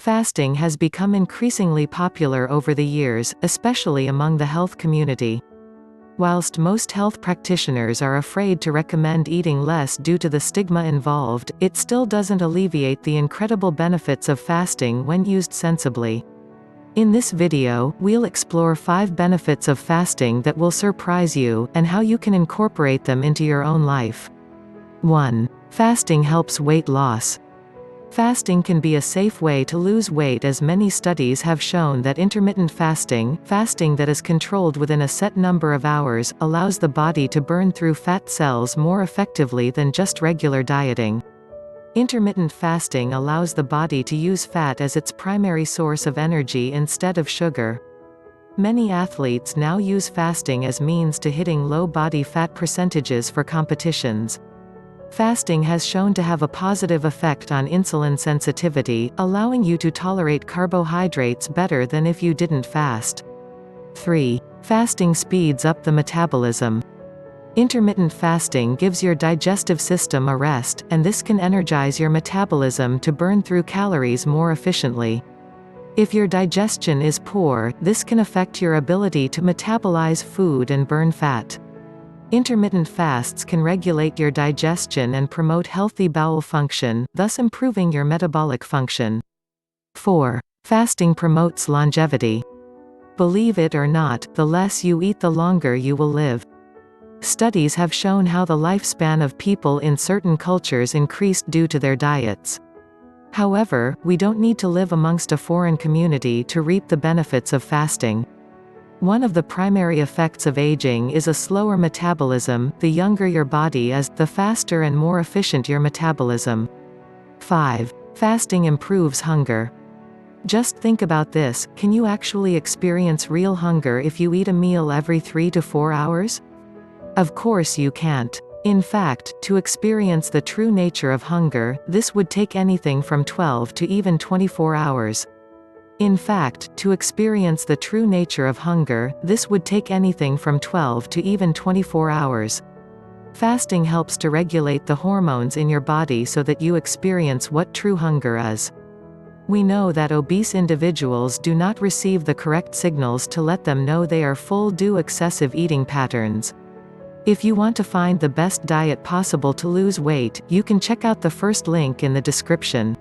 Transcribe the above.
Fasting has become increasingly popular over the years, especially among the health community. Whilst most health practitioners are afraid to recommend eating less due to the stigma involved, it still doesn't alleviate the incredible benefits of fasting when used sensibly. In this video, we'll explore 5 benefits of fasting that will surprise you, and how you can incorporate them into your own life. 1. Fasting helps weight loss. Fasting can be a safe way to lose weight, as many studies have shown that intermittent fasting that is controlled within a set number of hours, allows the body to burn through fat cells more effectively than just regular dieting. Intermittent fasting allows the body to use fat as its primary source of energy instead of sugar. Many athletes now use fasting as means to hitting low body fat percentages for competitions. Fasting has shown to have a positive effect on insulin sensitivity, allowing you to tolerate carbohydrates better than if you didn't fast. 3. Fasting speeds up the metabolism. Intermittent fasting gives your digestive system a rest, and this can energize your metabolism to burn through calories more efficiently. If your digestion is poor, this can affect your ability to metabolize food and burn fat. Intermittent fasts can regulate your digestion and promote healthy bowel function, thus improving your metabolic function. 4. Fasting promotes longevity. Believe it or not, the less you eat, the longer you will live. Studies have shown how the lifespan of people in certain cultures increased due to their diets. However, we don't need to live amongst a foreign community to reap the benefits of fasting. One of the primary effects of aging is a slower metabolism. The younger your body is, the faster and more efficient your metabolism. 5. Fasting improves hunger. Just think about this: can you actually experience real hunger if you eat a meal every 3 to 4 hours? Of course you can't. In fact, to experience the true nature of hunger, this would take anything from 12 to even 24 hours. In fact, to experience the true nature of hunger, this would take anything from 12 to even 24 hours. Fasting helps to regulate the hormones in your body so that you experience what true hunger is. We know that obese individuals do not receive the correct signals to let them know they are full due to excessive eating patterns. If you want to find the best diet possible to lose weight, you can check out the first link in the description.